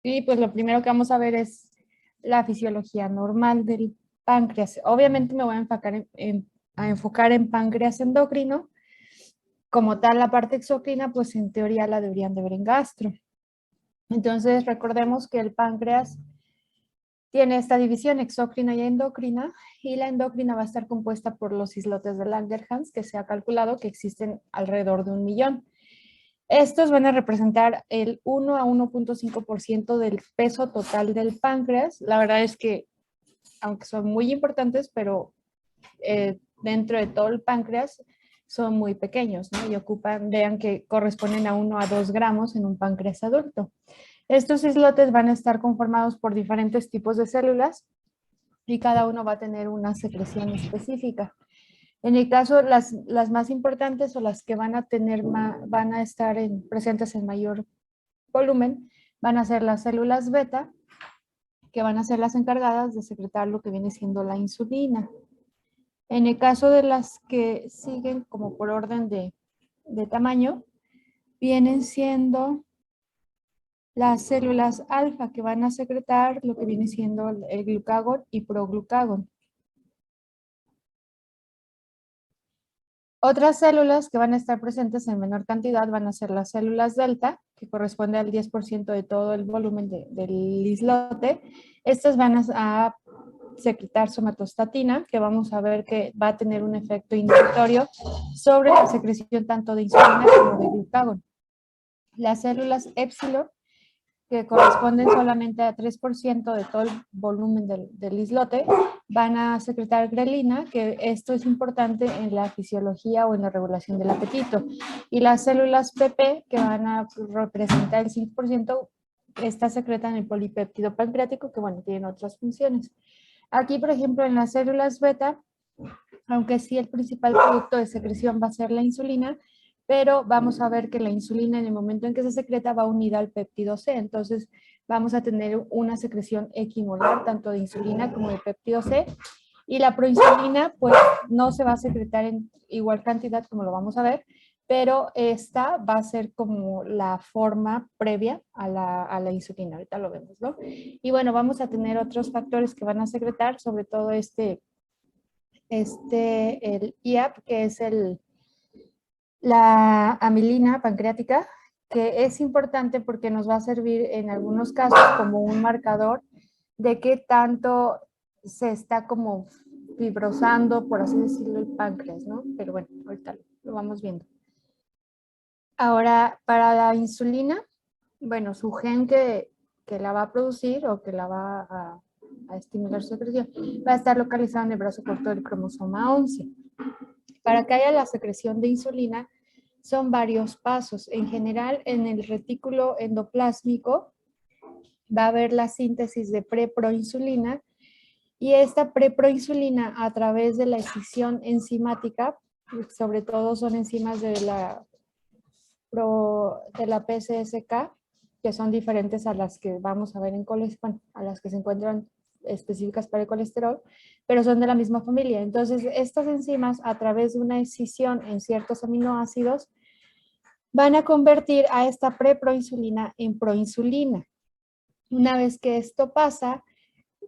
Y pues lo primero que vamos a ver es la fisiología normal del páncreas. Obviamente me voy a enfocar en páncreas endocrino. Como tal, la parte exocrina, pues en teoría la deberían de ver en gastro. Entonces, recordemos que el páncreas tiene esta división exócrina y endocrina, y la endocrina va a estar compuesta por los islotes de Langerhans, que se ha calculado que existen alrededor de 1.000.000. Estos van a representar el 1 a 1.5% del peso total del páncreas. La verdad es que, aunque son muy importantes, pero dentro de todo el páncreas son muy pequeños, ¿no? Y ocupan, vean que corresponden a 1 a 2 gramos en un páncreas adulto. Estos islotes van a estar conformados por diferentes tipos de células y cada uno va a tener una secreción específica. En el caso, las más importantes o las que van a tener van a estar presentes en mayor volumen, van a ser las células beta, que van a ser las encargadas de secretar lo que viene siendo la insulina. En el caso de las que siguen como por orden de tamaño, vienen siendo las células alfa, que van a secretar lo que viene siendo el glucagón y proglucagón. Otras células que van a estar presentes en menor cantidad van a ser las células delta, que corresponde al 10% de todo el volumen del islote. Estas van a secretar somatostatina, que vamos a ver que va a tener un efecto inhibitorio sobre la secreción tanto de insulina como de glucagón. Las células épsilon, que corresponden solamente a 3% de todo el volumen del islote, van a secretar grelina, que esto es importante en la fisiología o en la regulación del apetito. Y las células PP, que van a representar el 5%, estas secretan el polipéptido pancreático, que bueno, tienen otras funciones. Aquí, por ejemplo, en las células beta, aunque sí el principal producto de secreción va a ser la insulina, pero vamos a ver que la insulina en el momento en que se secreta va unida al péptido C, entonces vamos a tener una secreción equimolar tanto de insulina como de péptido C, y la proinsulina pues no se va a secretar en igual cantidad como lo vamos a ver, pero esta va a ser como la forma previa a la insulina, ahorita lo vemos, ¿no? Y bueno, vamos a tener otros factores que van a secretar, sobre todo el IAP, que es la amilina pancreática, que es importante porque nos va a servir en algunos casos como un marcador de qué tanto se está como fibrosando, por así decirlo, el páncreas, ¿no? Pero bueno, ahorita lo vamos viendo. Ahora, para la insulina, bueno, su gen que la va a producir o que la va a estimular su secreción va a estar localizado en el brazo corto del cromosoma 11. Para que haya la secreción de insulina, son varios pasos. En general, en el retículo endoplásmico va a haber la síntesis de preproinsulina, y esta preproinsulina, a través de la escisión enzimática, sobre todo son enzimas de la PCSK, que son diferentes a las que vamos a ver en colesterol, a las que se encuentran específicas para el colesterol, pero son de la misma familia. Entonces, estas enzimas, a través de una escisión en ciertos aminoácidos, van a convertir a esta preproinsulina en proinsulina. Una vez que esto pasa,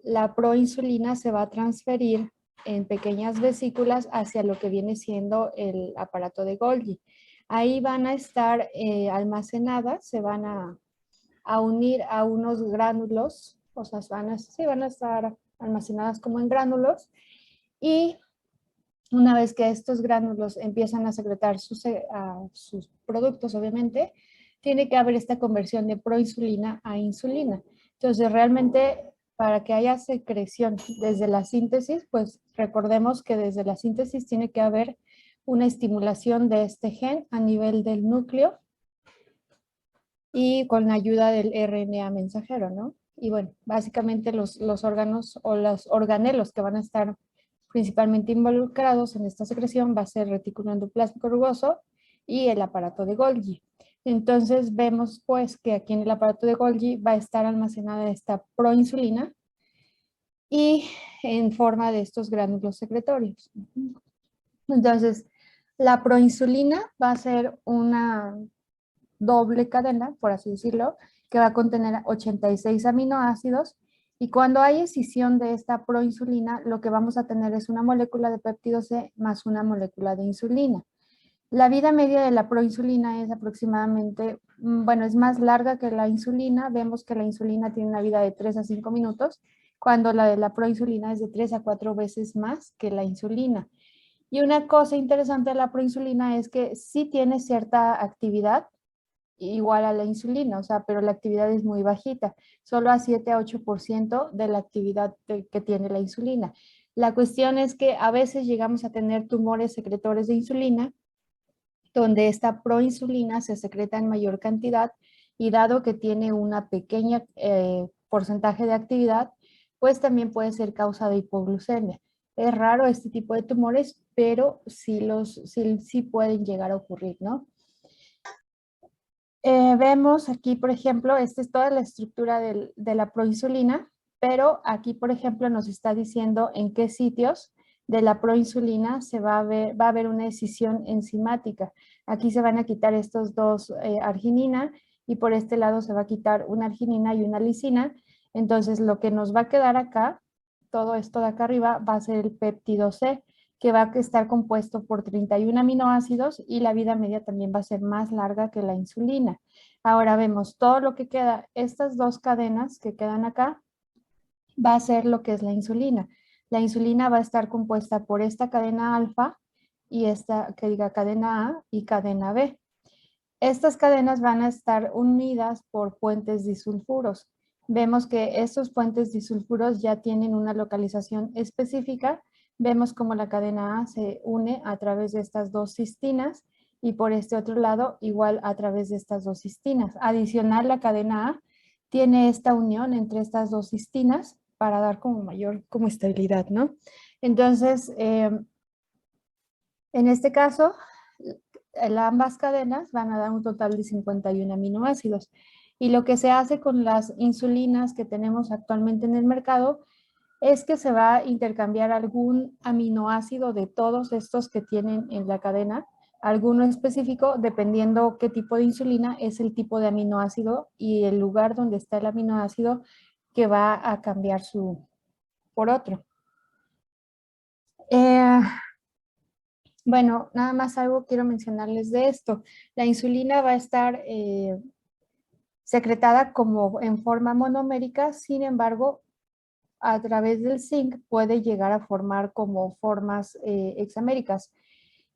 la proinsulina se va a transferir en pequeñas vesículas hacia lo que viene siendo el aparato de Golgi. Ahí van a estar almacenadas, se van a unir a unos gránulos, o sea, van a estar almacenadas como en gránulos, y una vez que estos gránulos empiezan a secretar sus productos, obviamente, tiene que haber esta conversión de proinsulina a insulina. Entonces, realmente, para que haya secreción desde la síntesis, pues recordemos que desde la síntesis tiene que haber una estimulación de este gen a nivel del núcleo y con la ayuda del RNA mensajero, ¿no? Y bueno, básicamente los órganos o los organelos que van a estar principalmente involucrados en esta secreción va a ser retículo endoplásmico rugoso y el aparato de Golgi. Entonces vemos pues que aquí en el aparato de Golgi va a estar almacenada esta proinsulina y en forma de estos gránulos secretorios. Entonces, la proinsulina va a ser una doble cadena, por así decirlo, que va a contener 86 aminoácidos. Y cuando hay escisión de esta proinsulina, lo que vamos a tener es una molécula de péptido C más una molécula de insulina. La vida media de la proinsulina es aproximadamente, bueno, es más larga que la insulina. Vemos que la insulina tiene una vida de 3 a 5 minutos, cuando la de la proinsulina es de 3 a 4 veces más que la insulina. Y una cosa interesante de la proinsulina es que sí tiene cierta actividad igual a la insulina, o sea, pero la actividad es muy bajita, solo a 7 a 8% de la actividad que tiene la insulina. La cuestión es que a veces llegamos a tener tumores secretores de insulina, donde esta proinsulina se secreta en mayor cantidad y dado que tiene una pequeña porcentaje de actividad, pues también puede ser causa de hipoglucemia. Es raro este tipo de tumores, pero sí pueden llegar a ocurrir, ¿no? Vemos aquí, por ejemplo, esta es toda la estructura de la proinsulina, pero aquí, por ejemplo, nos está diciendo en qué sitios de la proinsulina va a haber una escisión enzimática. Aquí se van a quitar estos dos arginina y por este lado se va a quitar una arginina y una lisina. Entonces, lo que nos va a quedar acá, todo esto de acá arriba, va a ser el péptido C, que va a estar compuesto por 31 aminoácidos y la vida media también va a ser más larga que la insulina. Ahora vemos todo lo que queda, estas dos cadenas que quedan acá, va a ser lo que es la insulina. La insulina va a estar compuesta por esta cadena alfa y esta que diga cadena A y cadena B. Estas cadenas van a estar unidas por puentes disulfuros. Vemos que estos puentes disulfuros ya tienen una localización específica. Vemos como la cadena A se une a través de estas dos cistinas y por este otro lado igual a través de estas dos cistinas. Adicional, la cadena A tiene esta unión entre estas dos cistinas para dar como mayor como estabilidad, ¿no? Entonces, en este caso, ambas cadenas van a dar un total de 51 aminoácidos. Y lo que se hace con las insulinas que tenemos actualmente en el mercado es que se va a intercambiar algún aminoácido de todos estos que tienen en la cadena, alguno específico, dependiendo qué tipo de insulina es el tipo de aminoácido y el lugar donde está el aminoácido que va a cambiar por otro. Bueno, nada más algo quiero mencionarles de esto. La insulina va a estar secretada como en forma monomérica, sin embargo, a través del zinc puede llegar a formar como formas hexaméricas.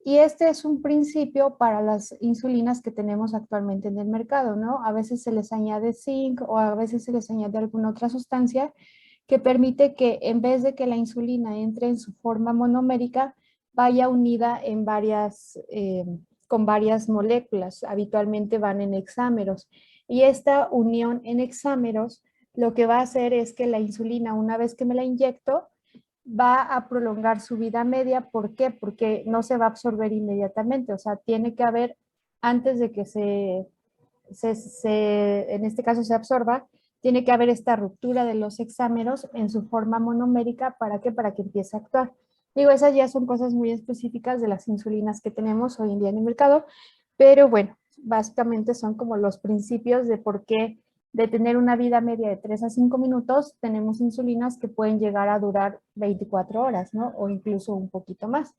Y este es un principio para las insulinas que tenemos actualmente en el mercado, ¿no? A veces se les añade zinc o a veces se les añade alguna otra sustancia que permite que en vez de que la insulina entre en su forma monomérica, vaya unida en con varias moléculas. Habitualmente van en hexámeros. Y esta unión en hexámeros lo que va a hacer es que la insulina, una vez que me la inyecto, va a prolongar su vida media. ¿Por qué? Porque no se va a absorber inmediatamente. O sea, tiene que haber, antes de que en este caso se absorba, tiene que haber esta ruptura de los hexámeros en su forma monomérica. ¿Para qué? Para que empiece a actuar. Digo, esas ya son cosas muy específicas de las insulinas que tenemos hoy en día en el mercado, pero bueno, básicamente son como los principios de por qué de tener una vida media de 3 a 5 minutos, tenemos insulinas que pueden llegar a durar 24 horas, ¿no? O incluso un poquito más.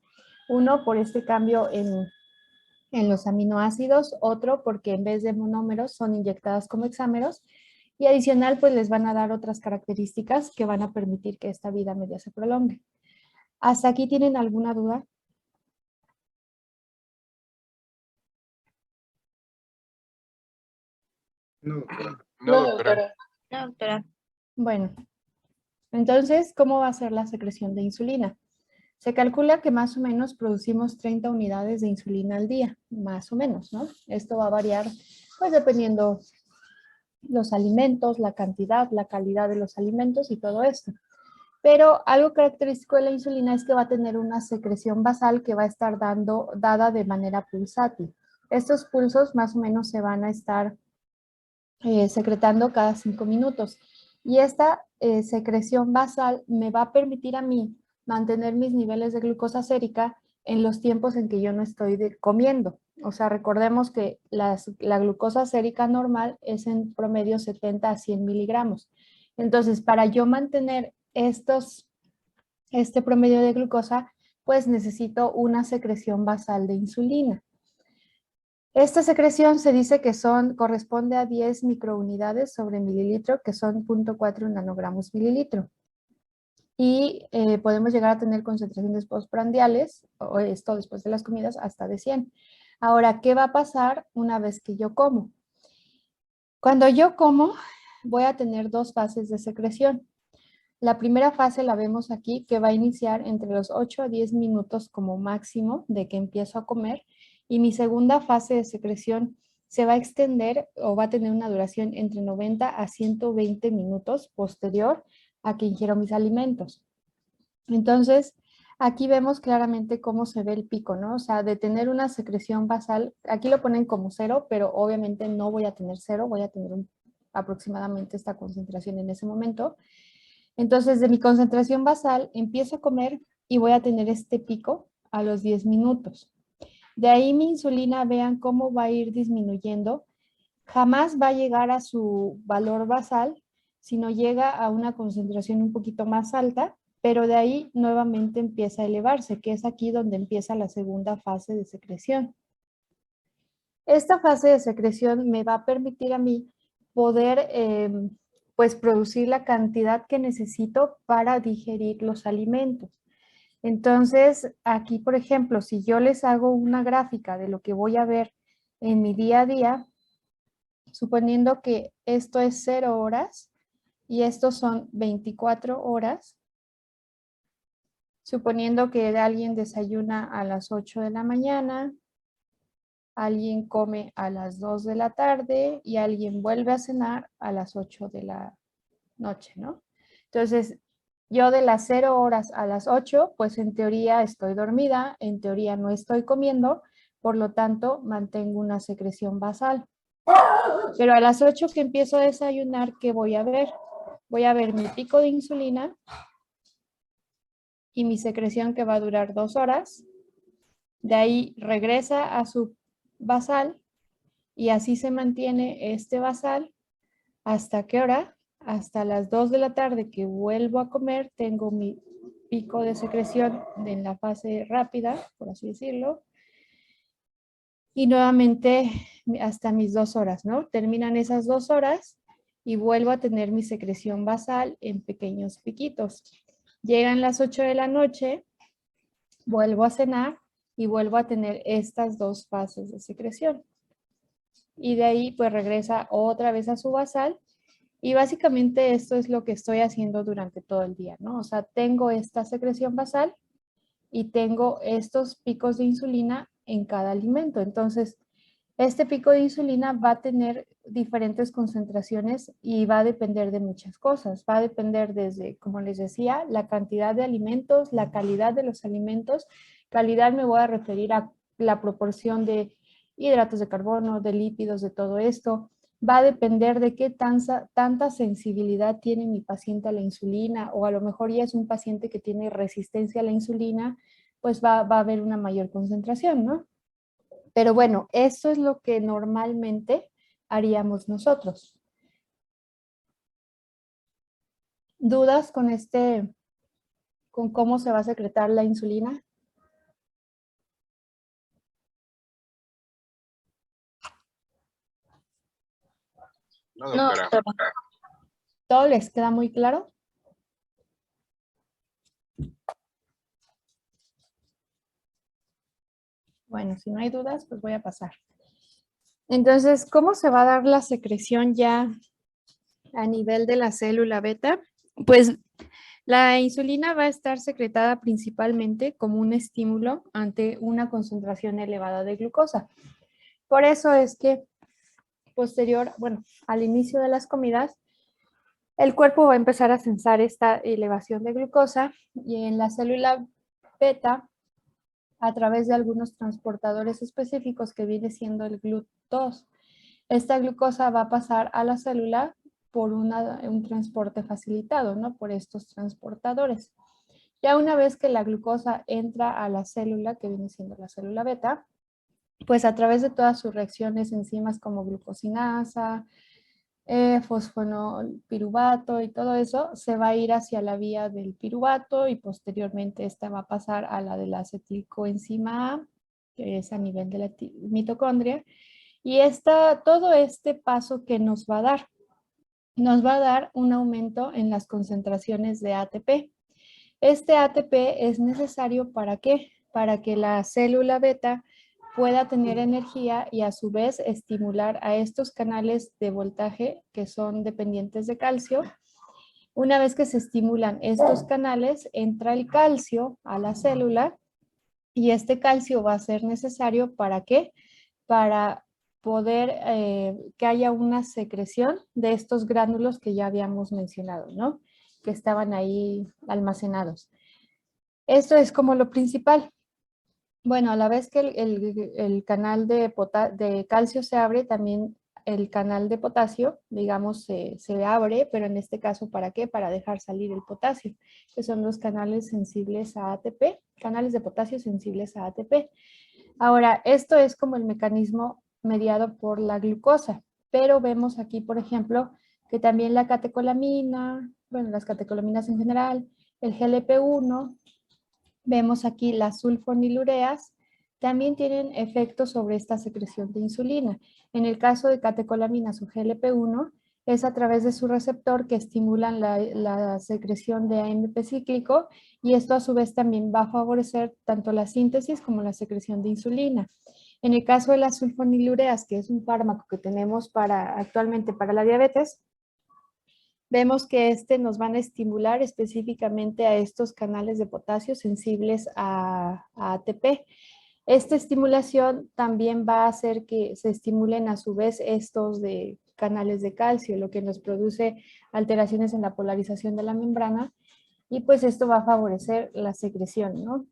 Uno, por este cambio en los aminoácidos, otro porque en vez de monómeros son inyectadas como hexámeros y adicional pues les van a dar otras características que van a permitir que esta vida media se prolongue. ¿Hasta aquí tienen alguna duda? No, doctora. No, doctora. No, doctora. Bueno, entonces, ¿cómo va a ser la secreción de insulina? Se calcula que más o menos producimos 30 unidades de insulina al día, más o menos, ¿no? Esto va a variar, pues dependiendo los alimentos, la cantidad, la calidad de los alimentos y todo esto. Pero algo característico de la insulina es que va a tener una secreción basal que va a estar dada de manera pulsátil. Estos pulsos más o menos se van a estar secretando cada 5 minutos. Y esta secreción basal me va a permitir a mí mantener mis niveles de glucosa sérica en los tiempos en que yo no estoy comiendo. O sea, recordemos que la glucosa sérica normal es en promedio 70 a 100 miligramos. Entonces, para yo mantener este promedio de glucosa, pues necesito una secreción basal de insulina. Esta secreción se dice que corresponde a 10 microunidades sobre mililitro, que son 0.4 nanogramos mililitro. Y podemos llegar a tener concentraciones postprandiales, o esto después de las comidas, hasta de 100. Ahora, ¿qué va a pasar una vez que yo como? Cuando yo como, voy a tener dos fases de secreción. La primera fase la vemos aquí, que va a iniciar entre los 8 a 10 minutos como máximo de que empiezo a comer. Y mi segunda fase de secreción se va a extender o va a tener una duración entre 90 a 120 minutos posterior a que ingiero mis alimentos. Entonces, aquí vemos claramente cómo se ve el pico, ¿no? O sea, de tener una secreción basal, aquí lo ponen como 0, pero obviamente no voy a tener 0, voy a tener aproximadamente esta concentración en ese momento. Entonces, de mi concentración basal, empiezo a comer y voy a tener este pico a los 10 minutos. De ahí mi insulina, vean cómo va a ir disminuyendo. Jamás va a llegar a su valor basal, sino llega a una concentración un poquito más alta, pero de ahí nuevamente empieza a elevarse, que es aquí donde empieza la segunda fase de secreción. Esta fase de secreción me va a permitir a mí poder pues producir la cantidad que necesito para digerir los alimentos. Entonces, aquí, por ejemplo, si yo les hago una gráfica de lo que voy a ver en mi día a día, suponiendo que esto es 0 horas y estos son 24 horas, suponiendo que alguien desayuna a las 8 de la mañana, alguien come a las 2 de la tarde y alguien vuelve a cenar a las 8 de la noche, ¿no? Entonces, yo de las 0 horas a las 8, pues en teoría estoy dormida, en teoría no estoy comiendo, por lo tanto mantengo una secreción basal. Pero a las 8 que empiezo a desayunar, ¿qué voy a ver? Voy a ver mi pico de insulina y mi secreción que va a durar 2 horas. De ahí regresa a su basal y así se mantiene este basal. ¿Hasta qué hora? Hasta las 2 de la tarde que vuelvo a comer, tengo mi pico de secreción en la fase rápida, por así decirlo. Y nuevamente hasta mis 2 horas, ¿no? Terminan esas 2 horas y vuelvo a tener mi secreción basal en pequeños piquitos. Llegan las 8 de la noche, vuelvo a cenar y vuelvo a tener estas dos fases de secreción. Y de ahí pues regresa otra vez a su basal y básicamente esto es lo que estoy haciendo durante todo el día, ¿no? O sea, tengo esta secreción basal y tengo estos picos de insulina en cada alimento. Entonces, este pico de insulina va a tener diferentes concentraciones y va a depender de muchas cosas. Va a depender desde, como les decía, la cantidad de alimentos, la calidad de los alimentos. Calidad me voy a referir a la proporción de hidratos de carbono, de lípidos, de todo esto. Va a depender de qué tanta sensibilidad tiene mi paciente a la insulina, o a lo mejor ya es un paciente que tiene resistencia a la insulina, pues va a haber una mayor concentración, ¿no? Pero bueno, eso es lo que normalmente haríamos nosotros. ¿Dudas con cómo se va a secretar la insulina? No, doctora. ¿Todo les queda muy claro? Bueno, si no hay dudas, pues voy a pasar. Entonces, ¿cómo se va a dar la secreción ya a nivel de la célula beta? Pues la insulina va a estar secretada principalmente como un estímulo ante una concentración elevada de glucosa. Por eso es que posterior, bueno, al inicio de las comidas, el cuerpo va a empezar a sensar esta elevación de glucosa y en la célula beta, a través de algunos transportadores específicos que viene siendo el GLUT2, esta glucosa va a pasar a la célula por un transporte facilitado, ¿no? Por estos transportadores. Ya una vez que la glucosa entra a la célula, que viene siendo la célula beta, pues a través de todas sus reacciones, enzimas como glucosinasa, fosfonpiruvato y todo eso, se va a ir hacia la vía del piruvato y posteriormente esta va a pasar a la de la acetilcoenzima A, que es a nivel de la mitocondria. Y todo este paso que nos va a dar un aumento en las concentraciones de ATP. Este ATP es necesario ¿para qué? Para que la célula beta pueda tener energía y a su vez estimular a estos canales de voltaje que son dependientes de calcio. Una vez que se estimulan estos canales, entra el calcio a la célula y este calcio va a ser necesario ¿para qué? Para poder que haya una secreción de estos gránulos que ya habíamos mencionado, ¿no? Que estaban ahí almacenados. Esto es como lo principal. Bueno, a la vez que el canal de calcio se abre, también el canal de potasio, digamos, se abre, pero en este caso, ¿para qué? Para dejar salir el potasio, que son los canales sensibles a ATP, canales de potasio sensibles a ATP. Ahora, esto es como el mecanismo mediado por la glucosa, pero vemos aquí, por ejemplo, que también la catecolamina, bueno, las catecolaminas en general, el GLP-1, vemos aquí las sulfonilureas, también tienen efectos sobre esta secreción de insulina. En el caso de catecolaminas o GLP-1, es a través de su receptor que estimulan la secreción de AMP cíclico y esto a su vez también va a favorecer tanto la síntesis como la secreción de insulina. En el caso de las sulfonilureas, que es un fármaco que tenemos actualmente para la diabetes, vemos que nos van a estimular específicamente a estos canales de potasio sensibles a ATP. Esta estimulación también va a hacer que se estimulen a su vez estos de canales de calcio, lo que nos produce alteraciones en la polarización de la membrana y pues esto va a favorecer la secreción, ¿no?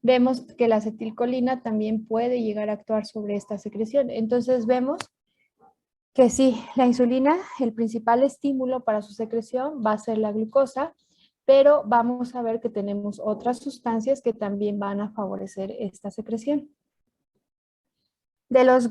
Vemos que la acetilcolina también puede llegar a actuar sobre esta secreción. Entonces vemos que sí, la insulina, el principal estímulo para su secreción va a ser la glucosa, pero vamos a ver que tenemos otras sustancias que también van a favorecer esta secreción. De los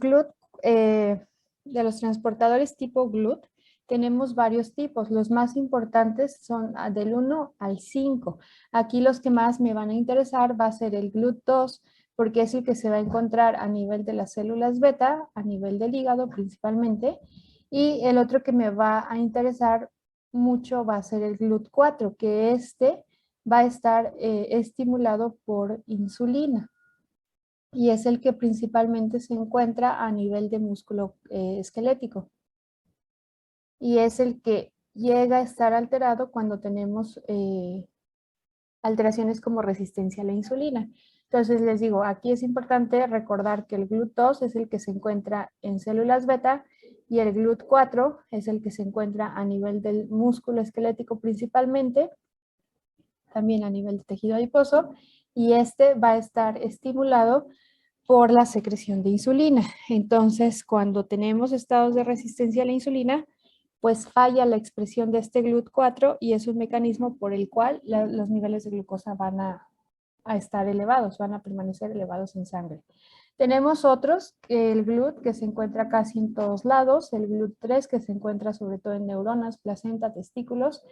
de los transportadores tipo GLUT, tenemos varios tipos. Los más importantes son del 1 al 5. Aquí los que más me van a interesar va a ser el GLUT2, porque es el que se va a encontrar a nivel de las células beta, a nivel del hígado principalmente. Y el otro que me va a interesar mucho va a ser el GLUT4, que va a estar estimulado por insulina y es el que principalmente se encuentra a nivel de músculo esquelético y es el que llega a estar alterado cuando tenemos alteraciones como resistencia a la insulina. Entonces les digo, aquí es importante recordar que el GLUT2 es el que se encuentra en células beta y el GLUT4 es el que se encuentra a nivel del músculo esquelético principalmente, también a nivel de tejido adiposo, y este va a estar estimulado por la secreción de insulina. Entonces, cuando tenemos estados de resistencia a la insulina, pues falla la expresión de este GLUT4 y es un mecanismo por el cual los niveles de glucosa van a estar elevados, van a permanecer elevados en sangre. Tenemos otros, el GLUT que se encuentra casi en todos lados, el GLUT3 que se encuentra sobre todo en neuronas, placenta, testículos,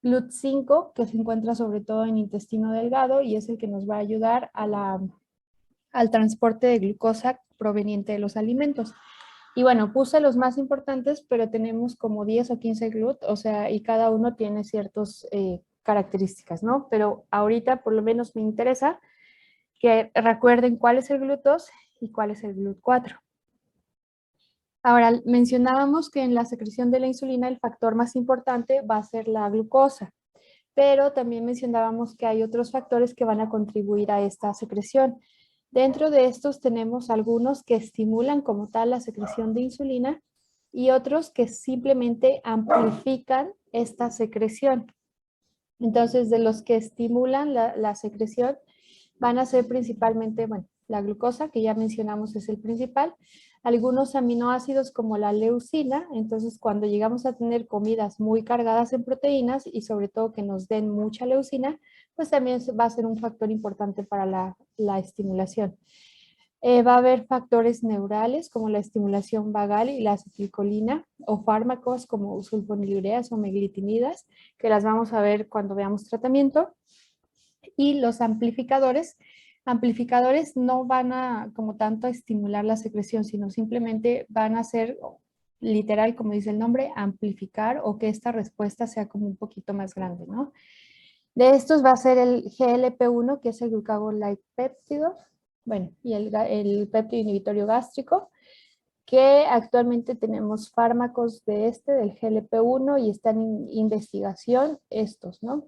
GLUT5 que se encuentra sobre todo en intestino delgado y es el que nos va a ayudar al transporte de glucosa proveniente de los alimentos. Y bueno, puse los más importantes, pero tenemos como 10 o 15 GLUT, o sea, y cada uno tiene ciertas características, ¿no? Pero ahorita por lo menos me interesa que recuerden cuál es el GLUT2 y cuál es el GLUT4. Ahora, mencionábamos que en la secreción de la insulina el factor más importante va a ser la glucosa, pero también mencionábamos que hay otros factores que van a contribuir a esta secreción. Dentro de estos tenemos algunos que estimulan como tal la secreción de insulina y otros que simplemente amplifican esta secreción. Entonces, de los que estimulan la secreción van a ser principalmente, bueno, la glucosa, que ya mencionamos es el principal, algunos aminoácidos como la leucina, entonces cuando llegamos a tener comidas muy cargadas en proteínas y sobre todo que nos den mucha leucina, pues también va a ser un factor importante para la estimulación. Va a haber factores neurales como la estimulación vagal y la acetilcolina o fármacos como sulfonilureas o meglitinidas, que las vamos a ver cuando veamos tratamiento. Y los amplificadores no van a como tanto a estimular la secreción, sino simplemente van a ser literal, como dice el nombre, amplificar o que esta respuesta sea como un poquito más grande, ¿no? De estos va a ser el GLP-1, que es el glucagon-like péptido, bueno, y el péptido inhibitorio gástrico, que actualmente tenemos fármacos de del GLP-1 y están en investigación estos, ¿no?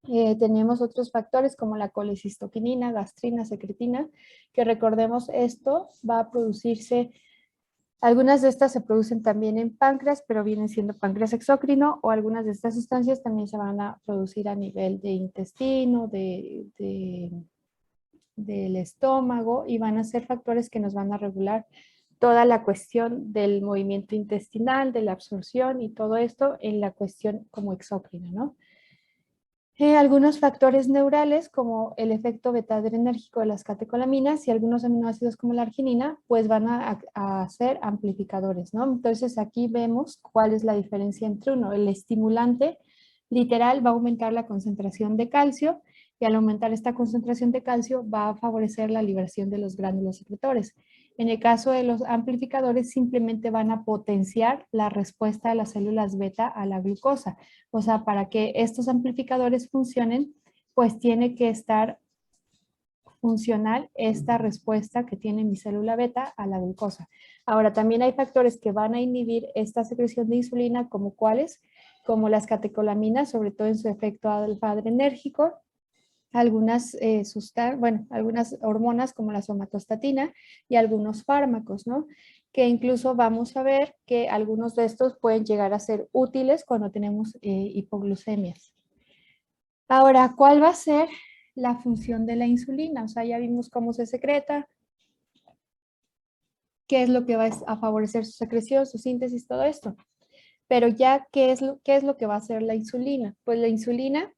Tenemos otros factores como la colecistoquinina, gastrina, secretina, que recordemos esto va a producirse, algunas de estas se producen también en páncreas, pero vienen siendo páncreas exócrino, o algunas de estas sustancias también se van a producir a nivel de intestino, del estómago, y van a ser factores que nos van a regular toda la cuestión del movimiento intestinal, de la absorción y todo esto en la cuestión como exócrina, ¿no? Algunos factores neurales como el efecto beta-adrenérgico de las catecolaminas y algunos aminoácidos como la arginina, pues van a ser amplificadores, ¿no? Entonces aquí vemos cuál es la diferencia entre uno. El estimulante literal va a aumentar la concentración de calcio y al aumentar esta concentración de calcio va a favorecer la liberación de los gránulos secretores. En el caso de los amplificadores simplemente van a potenciar la respuesta de las células beta a la glucosa. O sea, para que estos amplificadores funcionen, pues tiene que estar funcional esta respuesta que tiene mi célula beta a la glucosa. Ahora, también hay factores que van a inhibir esta secreción de insulina, como cuáles, como las catecolaminas, sobre todo en su efecto alfa-adrenérgico, algunas algunas hormonas como la somatostatina y algunos fármacos, ¿no? Que incluso vamos a ver que algunos de estos pueden llegar a ser útiles cuando tenemos hipoglucemias. Ahora, ¿cuál va a ser la función de la insulina? O sea, ya vimos cómo se secreta, qué es lo que va a favorecer su secreción, su síntesis, todo esto. Pero ya, qué es lo que va a hacer la insulina? Pues la insulina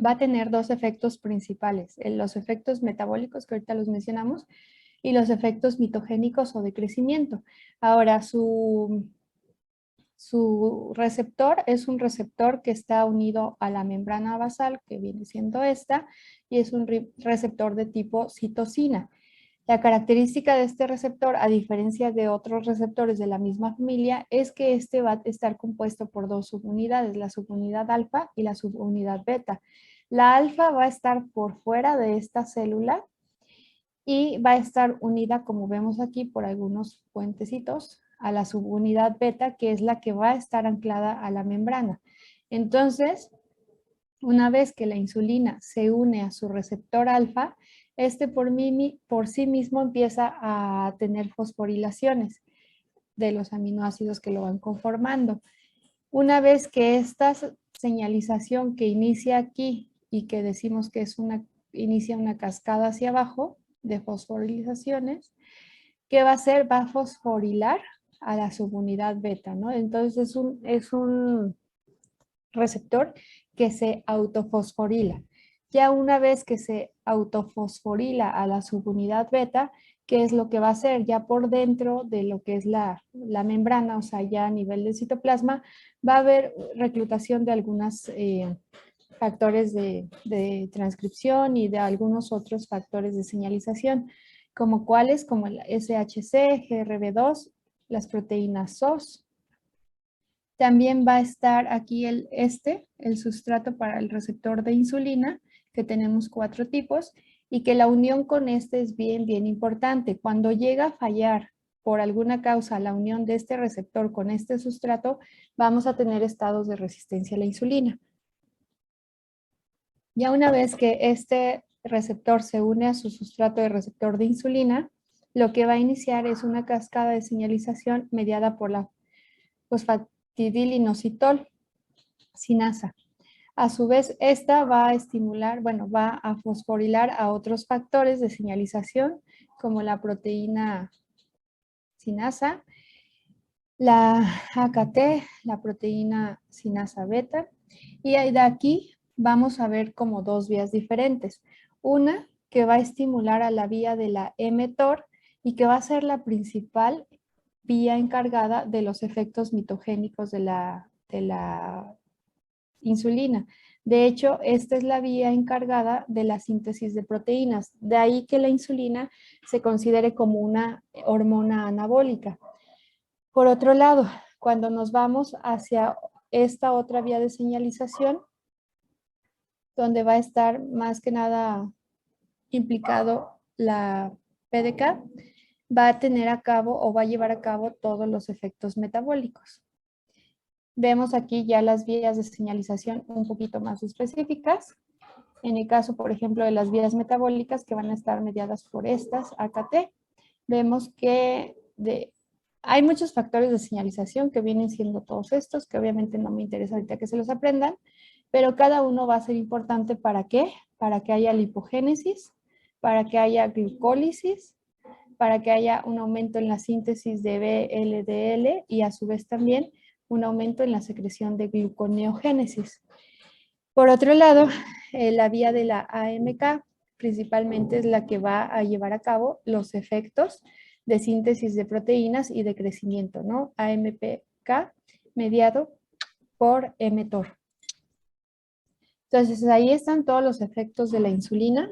va a tener dos efectos principales, los efectos metabólicos que ahorita los mencionamos y los efectos mitogénicos o de crecimiento. Ahora, su receptor es un receptor que está unido a la membrana basal, que viene siendo esta, y es un receptor de tipo citosina. La característica de este receptor, a diferencia de otros receptores de la misma familia, es que este va a estar compuesto por dos subunidades, la subunidad alfa y la subunidad beta. La alfa va a estar por fuera de esta célula y va a estar unida, como vemos aquí, por algunos puentecitos a la subunidad beta, que es la que va a estar anclada a la membrana. Entonces, una vez que la insulina se une a su receptor alfa, este por sí mismo empieza a tener fosforilaciones de los aminoácidos que lo van conformando. Una vez que esta señalización que inicia aquí y que decimos que inicia una cascada hacia abajo de fosforilizaciones, ¿qué va a hacer? Va a fosforilar a la subunidad beta, ¿no? Entonces es un receptor que se autofosforila. Ya una vez que se autofosforila a la subunidad beta, ¿qué es lo que va a hacer? Ya por dentro de lo que es la membrana, o sea, ya a nivel del citoplasma, va a haber reclutación de algunos factores de transcripción y de algunos otros factores de señalización, como cuáles, como el SHC, GRB2, las proteínas SOS. También va a estar aquí el sustrato para el receptor de insulina, que tenemos 4 tipos, y que la unión con este es bien, bien importante. Cuando llega a fallar por alguna causa la unión de este receptor con este sustrato, vamos a tener estados de resistencia a la insulina. Ya una vez que este receptor se une a su sustrato de receptor de insulina, lo que va a iniciar es una cascada de señalización mediada por la fosfatidilinositol sinasa. A su vez, esta va a estimular, va a fosforilar a otros factores de señalización, como la proteína sinasa, la AKT, la proteína sinasa beta, y de aquí vamos a ver como dos vías diferentes. Una que va a estimular a la vía de la mTOR y que va a ser la principal vía encargada de los efectos mitogénicos de la insulina. De hecho, esta es la vía encargada de la síntesis de proteínas. De ahí que la insulina se considere como una hormona anabólica. Por otro lado, cuando nos vamos hacia esta otra vía de señalización, donde va a estar más que nada implicado la PDK, va a tener a cabo o va a llevar a cabo todos los efectos metabólicos. Vemos aquí ya las vías de señalización un poquito más específicas. En el caso, por ejemplo, de las vías metabólicas que van a estar mediadas por estas, AKT, vemos que hay muchos factores de señalización que vienen siendo todos estos, que obviamente no me interesa ahorita que se los aprendan, pero cada uno va a ser importante ¿para qué? Para que haya lipogénesis, para que haya glucólisis, para que haya un aumento en la síntesis de VLDL y a su vez también un aumento en la secreción de gluconeogénesis. Por otro lado, la vía de la AMK principalmente es la que va a llevar a cabo los efectos de síntesis de proteínas y de crecimiento, ¿no? AMPK mediado por mTOR. Entonces, ahí están todos los efectos de la insulina.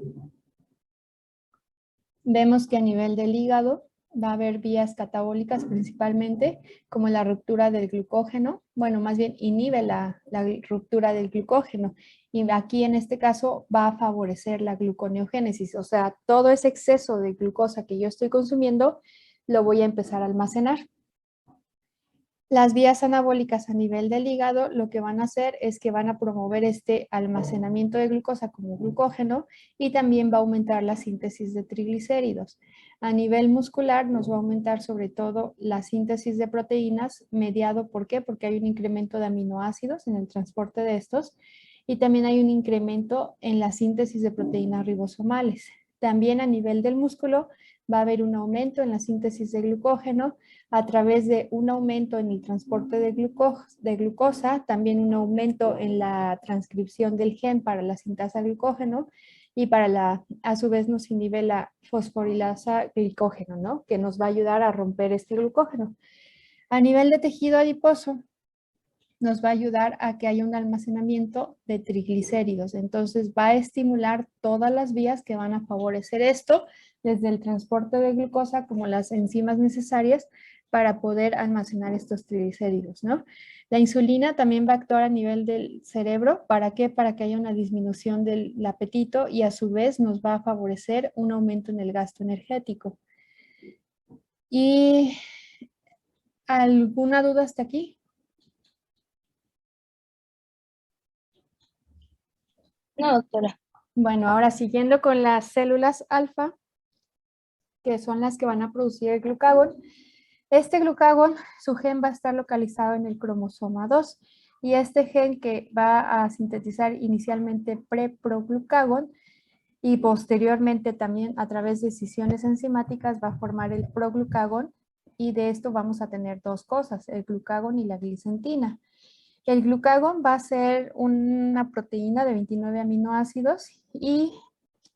Vemos que a nivel del hígado va a haber vías catabólicas principalmente, como la ruptura del glucógeno. Bueno, más bien inhibe la ruptura del glucógeno. Y aquí en este caso va a favorecer la gluconeogénesis. O sea, todo ese exceso de glucosa que yo estoy consumiendo lo voy a empezar a almacenar. Las vías anabólicas a nivel del hígado lo que van a hacer es que van a promover este almacenamiento de glucosa como glucógeno y también va a aumentar la síntesis de triglicéridos. A nivel muscular nos va a aumentar sobre todo la síntesis de proteínas mediado, ¿por qué? Porque hay un incremento de aminoácidos en el transporte de estos y también hay un incremento en la síntesis de proteínas ribosomales. También a nivel del músculo va a haber un aumento en la síntesis de glucógeno a través de un aumento en el transporte de glucosa, también un aumento en la transcripción del gen para la sintasa glucógeno y a su vez nos inhibe la fosforilasa glicógeno, ¿no? Que nos va a ayudar a romper este glucógeno. A nivel de tejido adiposo, nos va a ayudar a que haya un almacenamiento de triglicéridos. Entonces va a estimular todas las vías que van a favorecer esto, desde el transporte de glucosa como las enzimas necesarias para poder almacenar estos triglicéridos, ¿no? La insulina también va a actuar a nivel del cerebro. ¿Para qué? Para que haya una disminución del apetito y a su vez nos va a favorecer un aumento en el gasto energético. ¿Y alguna duda hasta aquí? No, doctora. Bueno, ahora siguiendo con las células alfa, que son las que van a producir el glucagón. Este glucagón, su gen va a estar localizado en el cromosoma 2 y este gen que va a sintetizar inicialmente preproglucagón y posteriormente también a través de escisiones enzimáticas va a formar el proglucagón y de esto vamos a tener dos cosas, el glucagón y la glicentina. El glucagón va a ser una proteína de 29 aminoácidos y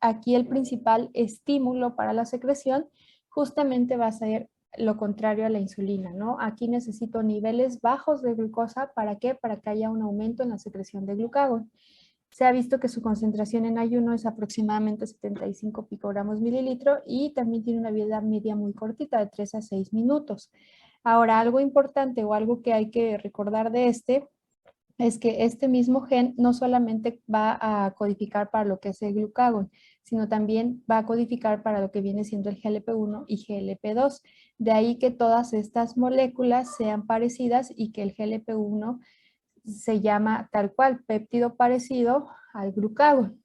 aquí el principal estímulo para la secreción justamente va a ser lo contrario a la insulina, ¿no? Aquí necesito niveles bajos de glucosa, ¿para qué? Para que haya un aumento en la secreción de glucagón. Se ha visto que su concentración en ayuno es aproximadamente 75 picogramos mililitro y también tiene una vida media muy cortita, de 3 a 6 minutos. Ahora, algo importante o algo que hay que recordar de es que este mismo gen no solamente va a codificar para lo que es el glucagón, sino también va a codificar para lo que viene siendo el GLP-1 y GLP-2. De ahí que todas estas moléculas sean parecidas y que el GLP-1 se llama tal cual, péptido parecido al glucagón.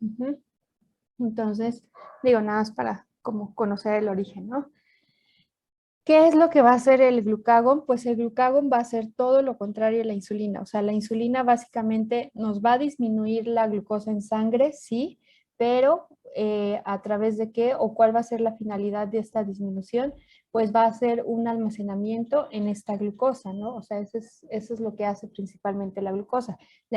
Entonces, digo, nada más para como conocer el origen, ¿no? ¿Qué es lo que va a hacer el glucagón? Pues el glucagón va a hacer todo lo contrario a la insulina. O sea, la insulina básicamente nos va a disminuir la glucosa en sangre, sí, pero ¿a través de qué o cuál va a ser la finalidad de esta disminución? Pues va a ser un almacenamiento en esta glucosa, ¿no? O sea, eso es lo que hace principalmente la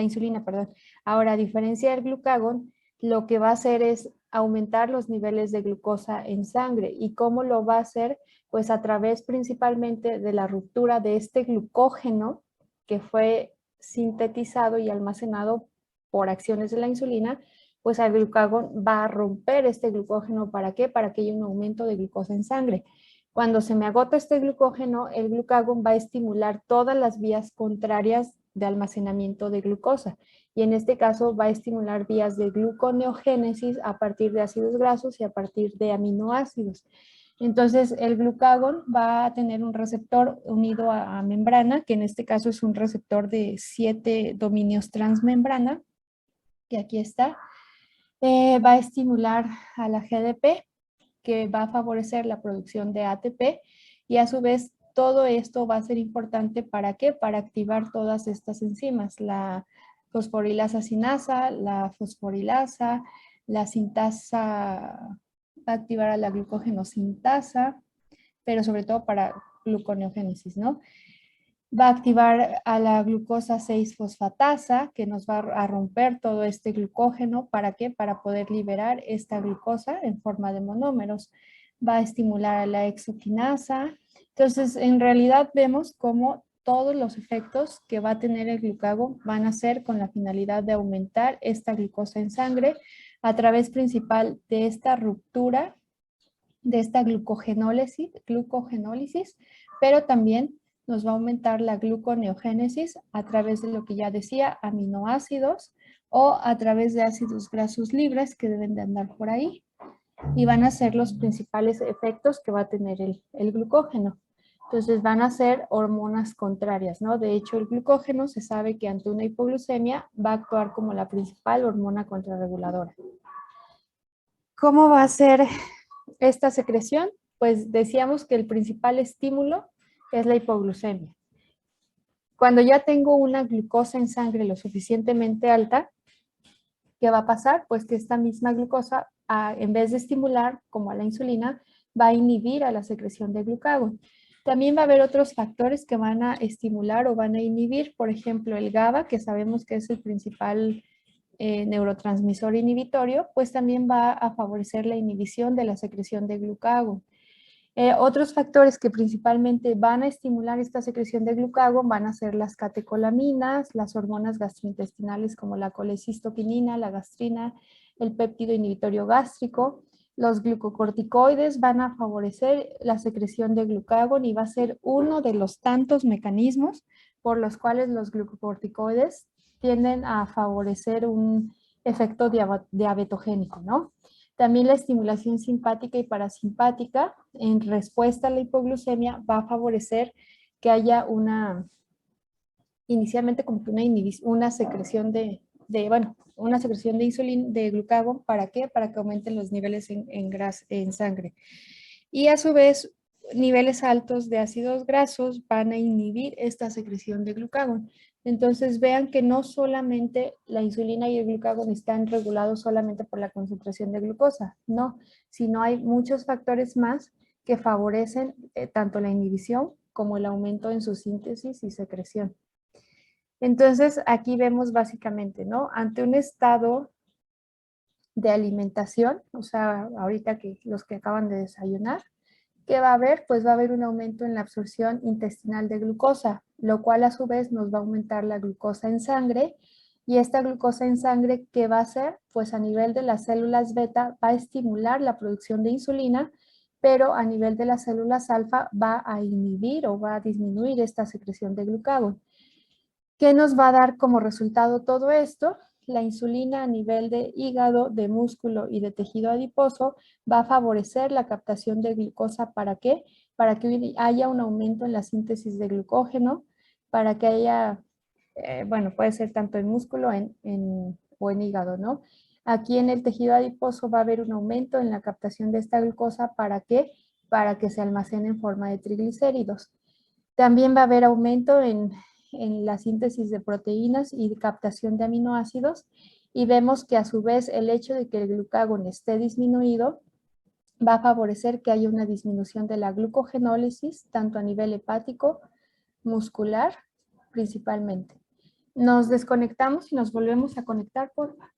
insulina, perdón. Ahora, a diferencia del glucagón, lo que va a hacer es aumentar los niveles de glucosa en sangre. ¿Y cómo lo va a hacer? Pues a través principalmente de la ruptura de este glucógeno que fue sintetizado y almacenado por acciones de la insulina, pues el glucagón va a romper este glucógeno. ¿Para qué? Para que haya un aumento de glucosa en sangre. Cuando se me agota este glucógeno, el glucagón va a estimular todas las vías contrarias de almacenamiento de glucosa. Y en este caso va a estimular vías de gluconeogénesis a partir de ácidos grasos y a partir de aminoácidos. Entonces, el glucagón va a tener un receptor unido a membrana, que en este caso es un receptor de 7 dominios transmembrana, que aquí está. Va a estimular a la GDP, que va a favorecer la producción de ATP, y a su vez todo esto va a ser importante ¿para qué? Para activar todas estas enzimas, la fosforilasa sinasa, la fosforilasa, la sintasa, va a activar a la glucógenosintasa, pero sobre todo para gluconeogénesis, ¿no? Va a activar a la glucosa 6-fosfatasa, que nos va a romper todo este glucógeno. ¿Para qué? Para poder liberar esta glucosa en forma de monómeros. Va a estimular a la exoquinasa. Entonces, en realidad vemos cómo todos los efectos que va a tener el glucagón van a ser con la finalidad de aumentar esta glucosa en sangre a través principal de esta ruptura, de esta glucogenólisis, pero también nos va a aumentar la gluconeogénesis a través de lo que ya decía, aminoácidos, o a través de ácidos grasos libres que deben de andar por ahí, y van a ser los principales efectos que va a tener el glucógeno. Entonces van a ser hormonas contrarias, ¿no? De hecho, el glucógeno se sabe que ante una hipoglucemia va a actuar como la principal hormona contrarreguladora. ¿Cómo va a ser esta secreción? Pues decíamos que el principal estímulo es la hipoglucemia. Cuando ya tengo una glucosa en sangre lo suficientemente alta, ¿qué va a pasar? Pues que esta misma glucosa, en vez de estimular, como a la insulina, va a inhibir a la secreción de glucagón. También va a haber otros factores que van a estimular o van a inhibir, por ejemplo, el GABA, que sabemos que es el principal neurotransmisor inhibitorio, pues también va a favorecer la inhibición de la secreción de glucagón. Otros factores que principalmente van a estimular esta secreción de glucagón van a ser las catecolaminas, las hormonas gastrointestinales como la colecistoquinina, la gastrina, el péptido inhibitorio gástrico. Los glucocorticoides van a favorecer la secreción de glucagón y va a ser uno de los tantos mecanismos por los cuales los glucocorticoides tienden a favorecer un efecto diabetogénico, ¿no? También la estimulación simpática y parasimpática en respuesta a la hipoglucemia va a favorecer que haya inicialmente como que una secreción una secreción de insulina, de glucagón. ¿Para qué? Para que aumenten los niveles en sangre. Y a su vez, niveles altos de ácidos grasos van a inhibir esta secreción de glucagón. Entonces vean que no solamente la insulina y el glucagón están regulados solamente por la concentración de glucosa, no, sino hay muchos factores más que favorecen tanto la inhibición como el aumento en su síntesis y secreción. Entonces aquí vemos básicamente, ¿no? Ante un estado de alimentación, o sea, ahorita que los que acaban de desayunar, ¿qué va a haber? Pues va a haber un aumento en la absorción intestinal de glucosa, lo cual a su vez nos va a aumentar la glucosa en sangre. Y esta glucosa en sangre, ¿qué va a hacer? Pues a nivel de las células beta va a estimular la producción de insulina, pero a nivel de las células alfa va a inhibir o va a disminuir esta secreción de glucagón. ¿Qué nos va a dar como resultado todo esto? La insulina a nivel de hígado, de músculo y de tejido adiposo va a favorecer la captación de glucosa. ¿Para qué? Para que haya un aumento en la síntesis de glucógeno, para que haya, puede ser tanto en músculo o en hígado, ¿no? Aquí en el tejido adiposo va a haber un aumento en la captación de esta glucosa. ¿Para qué? Para que se almacene en forma de triglicéridos. También va a haber aumento en la síntesis de proteínas y captación de aminoácidos, y vemos que a su vez el hecho de que el glucagón esté disminuido va a favorecer que haya una disminución de la glucogenólisis, tanto a nivel hepático, muscular, principalmente. Nos desconectamos y nos volvemos a conectar, por favor.